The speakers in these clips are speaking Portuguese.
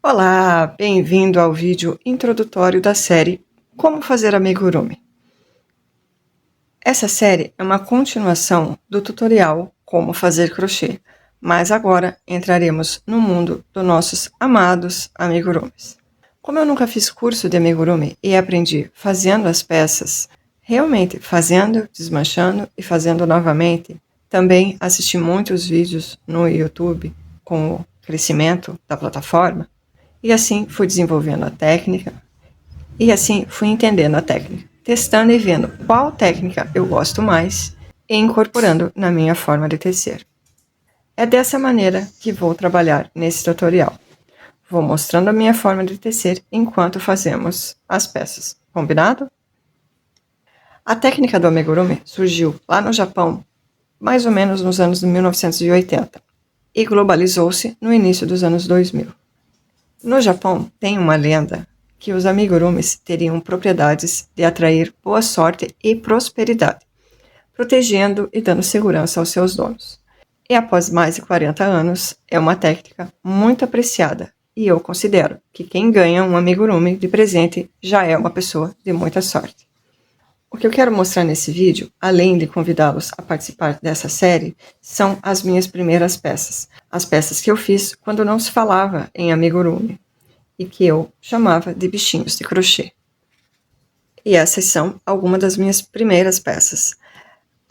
Olá, bem-vindo ao vídeo introdutório da série Como Fazer Amigurumi. Essa série é uma continuação do tutorial Como Fazer Crochê, mas agora entraremos no mundo dos nossos amados amigurumis. Como eu nunca fiz curso de amigurumi e aprendi fazendo as peças, realmente fazendo, desmanchando e fazendo novamente, também assisti muitos vídeos no YouTube com o crescimento da plataforma, e assim fui desenvolvendo a técnica, e assim fui entendendo a técnica, testando e vendo qual técnica eu gosto mais e incorporando na minha forma de tecer. É dessa maneira que vou trabalhar nesse tutorial. Vou mostrando a minha forma de tecer enquanto fazemos as peças, combinado? A técnica do amigurumi surgiu lá no Japão, mais ou menos nos anos de 1980, e globalizou-se no início dos anos 2000. No Japão, tem uma lenda que os amigurumis teriam propriedades de atrair boa sorte e prosperidade, protegendo e dando segurança aos seus donos. E após mais de 40 anos, é uma técnica muito apreciada, e eu considero que quem ganha um amigurumi de presente já é uma pessoa de muita sorte. O que eu quero mostrar nesse vídeo, além de convidá-los a participar dessa série, são as minhas primeiras peças. As peças que eu fiz quando não se falava em amigurumi e que eu chamava de bichinhos de crochê. E essas são algumas das minhas primeiras peças.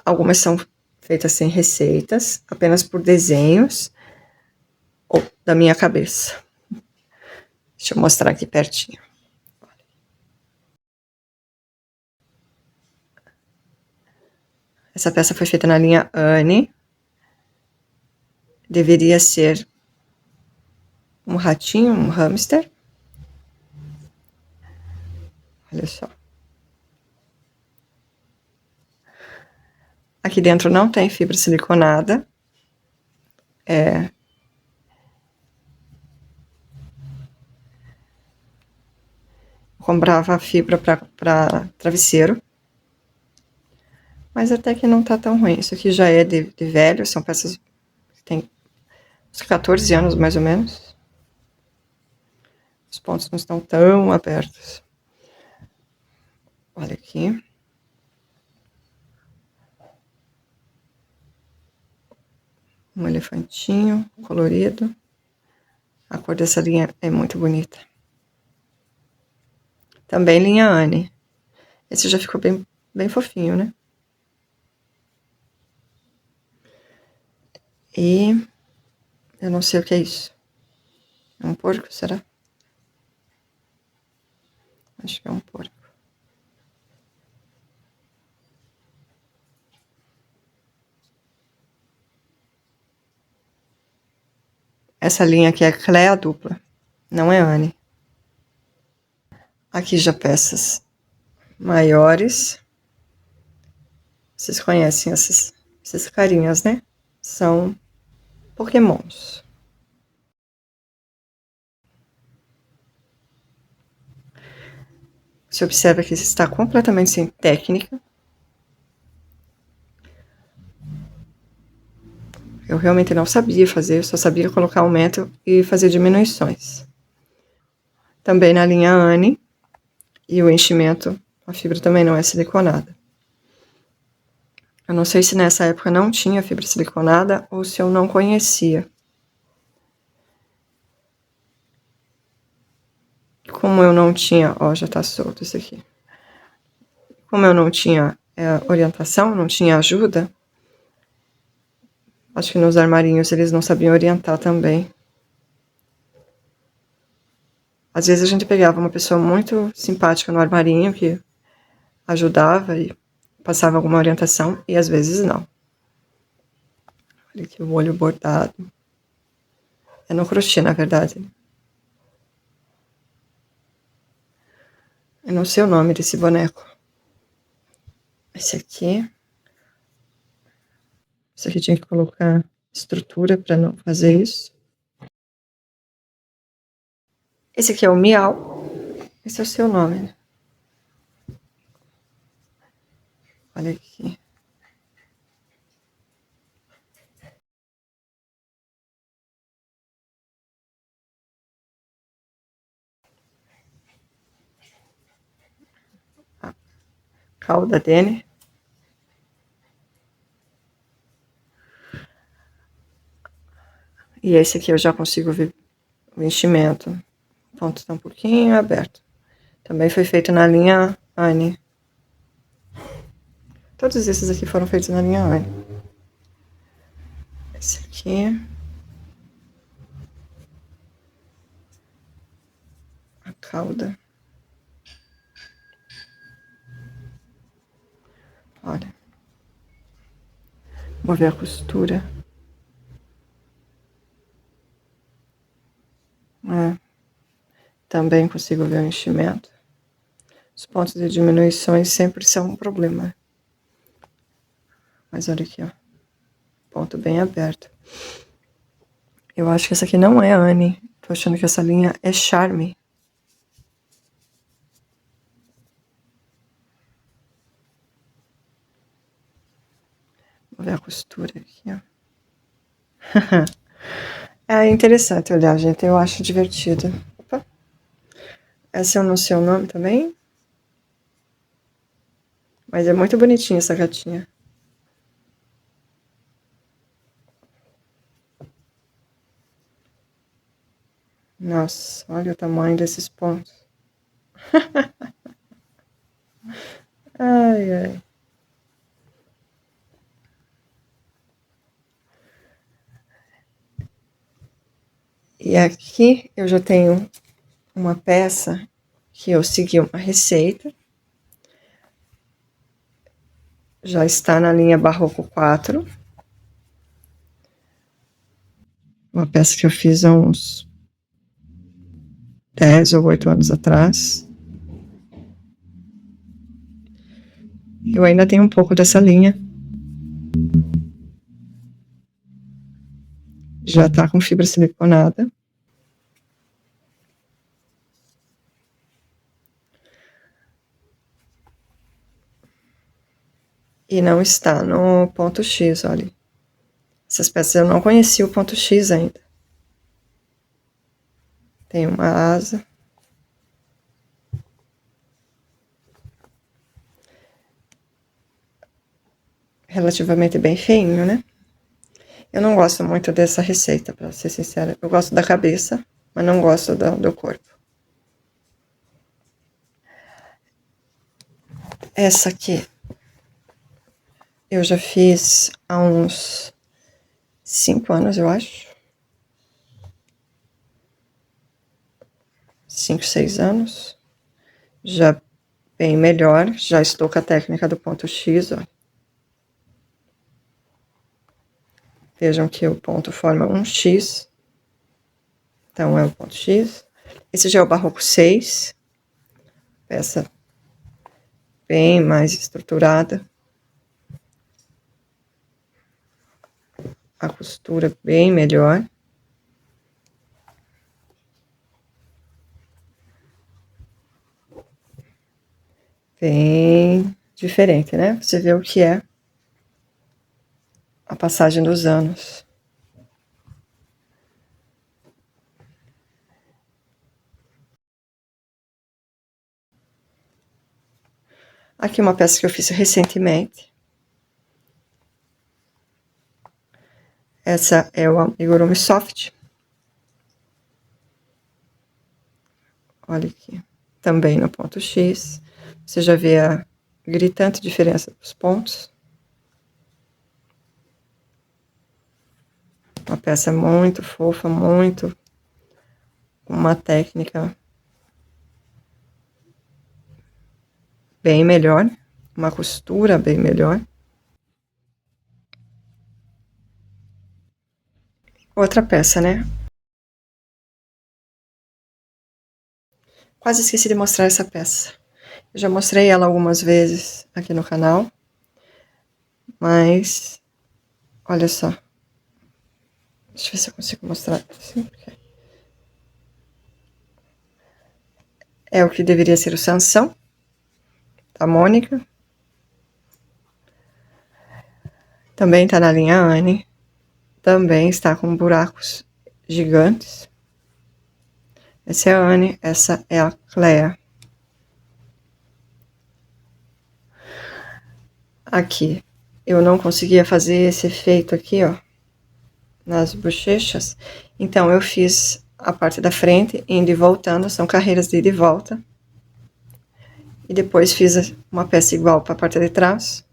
Algumas são feitas sem receitas, apenas por desenhos ou da minha cabeça. Deixa eu mostrar aqui pertinho. Essa peça foi feita na linha Anne. Deveria ser um ratinho, um hamster. Olha só. Aqui dentro não tem fibra siliconada. Comprava fibra para travesseiro. Mas até que não tá tão ruim. Isso aqui já é de velho, são peças que tem uns 14 anos mais ou menos. Os pontos não estão tão abertos. Olha aqui. Um elefantinho colorido. A cor dessa linha é muito bonita. Também linha Anne. Esse já ficou bem fofinho, né? E eu não sei o que é isso. É um porco, será? Acho que é um porco. Essa linha aqui é Clea dupla, não é Anne. Aqui já peças maiores. Vocês conhecem essas carinhas, né? São pokémons. Você observa que está completamente sem técnica. Eu realmente não sabia fazer, eu só sabia colocar aumento e fazer diminuições. Também na linha Anne, e o enchimento, a fibra também não é siliconada. Eu não sei se nessa época não tinha fibra siliconada ou se eu não conhecia. Como eu não tinha, ó, já tá solto isso aqui. Como eu não tinha orientação, não tinha ajuda, acho que nos armarinhos eles não sabiam orientar também. Às vezes a gente pegava uma pessoa muito simpática no armarinho que ajudava e passava alguma orientação, e às vezes não. Olha aqui o olho bordado. É no crochê, na verdade. Eu não sei o nome desse boneco. Esse aqui. Esse aqui tinha que colocar estrutura para não fazer isso. Esse aqui é o Miau. Esse é o seu nome, né? Olha aqui. cauda dele. E esse aqui eu já consigo ver o enchimento. O ponto está um pouquinho aberto. Também foi feito na linha Anne. Todos esses aqui foram feitos na linha Anne. Esse aqui. A cauda. Olha. Vou ver a costura. Também consigo ver o enchimento. Os pontos de diminuições sempre são um problema. Mas olha aqui, ó. Ponto bem aberto. Eu acho que essa aqui não é Anne. Tô achando que essa linha é Charme. Vou ver a costura aqui, ó. É interessante olhar, gente. Eu acho divertido. Opa. Essa eu não sei o nome também. Mas é muito bonitinha essa gatinha. Nossa, olha o tamanho desses pontos. Ai, ai. E aqui eu já tenho uma peça que eu segui uma receita. Já está na linha Barroco 4. Uma peça que eu fiz há uns 10 ou 8 anos atrás. Eu ainda tenho um pouco dessa linha. Já tá com fibra siliconada. E não está no ponto X, olha. Essas peças eu não conhecia o ponto X ainda. Tem uma asa. Relativamente bem feinho, né? Eu não gosto muito dessa receita, pra ser sincera. Eu gosto da cabeça, mas não gosto do corpo. Essa aqui eu já fiz há uns 5 anos, eu acho. 5, 6 anos. Já bem melhor. Já estou com a técnica do ponto X, ó. Vejam que o ponto forma um X. Então é o ponto X. Esse já é o Barroco 6. Peça bem mais estruturada. A costura bem melhor. Bem diferente, né? Você vê o que é a passagem dos anos. Aqui uma peça que eu fiz recentemente. Essa é o amigurumi soft. Olha aqui. Também no ponto X. Você já vê a gritante diferença dos pontos. Uma peça muito fofa, muito... uma técnica bem melhor. Uma costura bem melhor. Outra peça, né? Quase esqueci de mostrar essa peça. Eu já mostrei ela algumas vezes aqui no canal. Mas... olha só. Deixa eu ver se eu consigo mostrar assim. É o que deveria ser o Sansão, da Mônica. Também está na linha Anne. Também está com buracos gigantes. Essa é a Anne, essa é a Clea. Aqui, eu não conseguia fazer esse efeito aqui, ó, nas bochechas. Então, eu fiz a parte da frente, indo e voltando, são carreiras de ida e volta. E depois fiz uma peça igual para a parte de trás,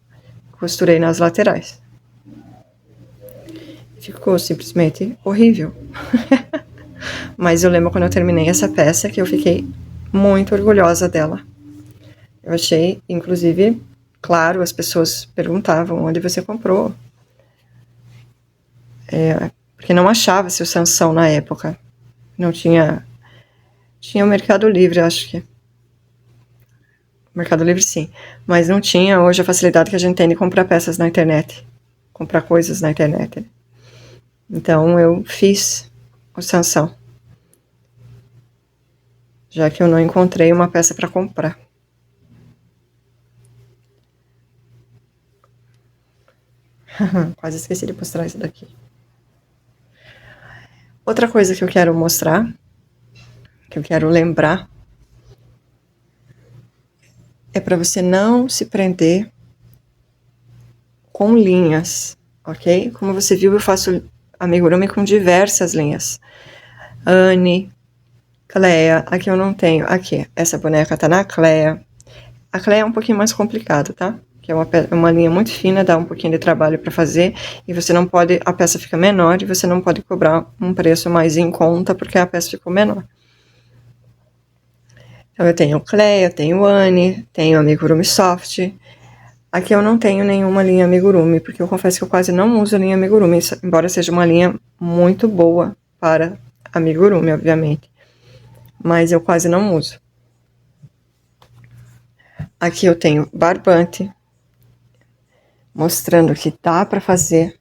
costurei nas laterais. Ficou simplesmente horrível. Mas eu lembro quando eu terminei essa peça que eu fiquei muito orgulhosa dela. Eu achei, inclusive, claro, as pessoas perguntavam onde você comprou. Porque não achava-se o Sansão na época. Não tinha... Tinha o Mercado Livre, acho que. Mercado Livre, sim. Mas não tinha hoje a facilidade que a gente tem de comprar peças na internet. Comprar coisas na internet. Então, eu fiz o Sansão. Já que eu não encontrei uma peça para comprar. Quase esqueci de mostrar isso daqui. Outra coisa que eu quero mostrar, que eu quero lembrar, é para você não se prender com linhas, ok? Como você viu, eu faço amigurumi com diversas linhas. Anne, Clea, aqui eu não tenho. Aqui, essa boneca tá na Clea. A Clea é um pouquinho mais complicado, tá? Que é uma linha muito fina, dá um pouquinho de trabalho para fazer, e você não pode, a peça fica menor e você não pode cobrar um preço mais em conta porque a peça ficou menor. Então eu tenho Clea, tenho Anne, tenho amigurumi soft. Aqui eu não tenho nenhuma linha amigurumi, porque eu confesso que eu quase não uso linha amigurumi, embora seja uma linha muito boa para amigurumi, obviamente. Mas eu quase não uso. Aqui eu tenho barbante, mostrando que dá para fazer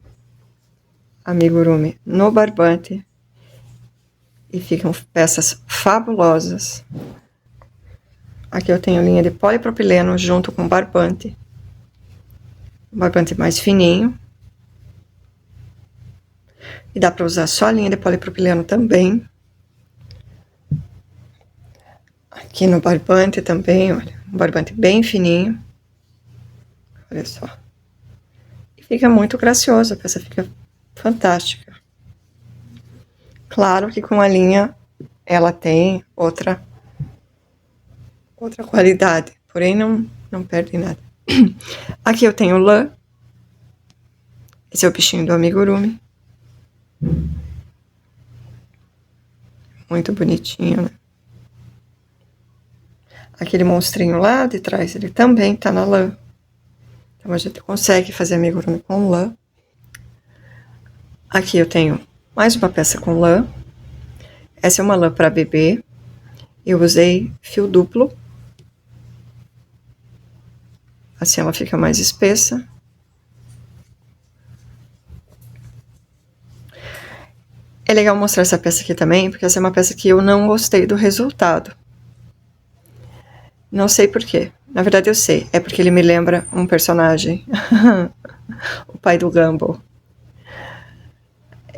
amigurumi no barbante e ficam peças fabulosas. Aqui eu tenho linha de polipropileno junto com barbante, um barbante mais fininho, e dá para usar só a linha de polipropileno também. Aqui no barbante também, olha, um barbante bem fininho, olha só. Fica muito gracioso, a peça fica fantástica. Claro que com a linha ela tem outra qualidade, porém não perde nada. Aqui eu tenho lã, esse é o bichinho do amigurumi. Muito bonitinho, né? Aquele monstrinho lá de trás, ele também tá na lã. Então a gente consegue fazer amigurumi com lã. Aqui eu tenho mais uma peça com lã. Essa é uma lã para bebê. Eu usei fio duplo. Assim ela fica mais espessa. É legal mostrar essa peça aqui também, porque essa é uma peça que eu não gostei do resultado. Não sei porquê. Na verdade eu sei. É porque ele me lembra um personagem. O pai do Gumball.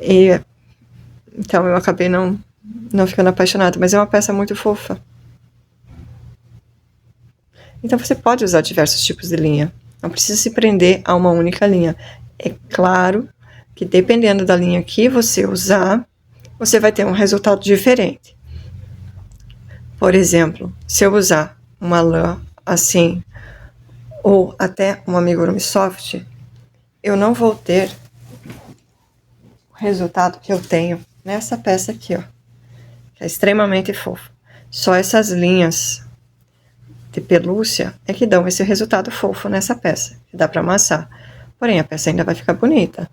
E então eu acabei não ficando apaixonada, mas é uma peça muito fofa. Então você pode usar diversos tipos de linha, não precisa se prender a uma única linha. É claro que dependendo da linha que você usar, você vai ter um resultado diferente. Por exemplo, se eu usar uma lã assim, ou até um amigurumi soft, eu não vou ter o resultado que eu tenho nessa peça aqui, ó, que é extremamente fofa. Só essas linhas de pelúcia é que dão esse resultado fofo nessa peça, que dá para amassar. Porém, a peça ainda vai ficar bonita.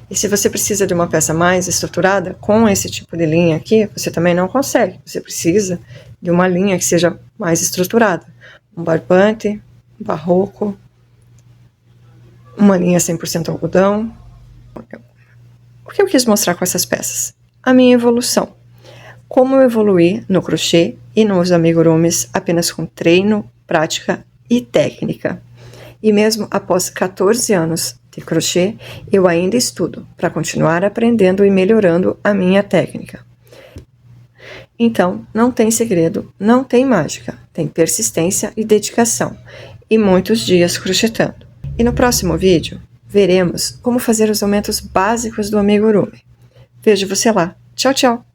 E se você precisa de uma peça mais estruturada, com esse tipo de linha aqui, você também não consegue. Você precisa de uma linha que seja mais estruturada. Um barbante, um barroco, uma linha 100% algodão. O que eu quis mostrar com essas peças? A minha evolução. Como eu evoluí no crochê e nos amigurumis apenas com treino, prática e técnica. E mesmo após 14 anos de crochê, eu ainda estudo para continuar aprendendo e melhorando a minha técnica. Então, não tem segredo, não tem mágica, tem persistência e dedicação, e muitos dias crochetando. E no próximo vídeo, veremos como fazer os aumentos básicos do amigurumi. Vejo você lá. Tchau, tchau!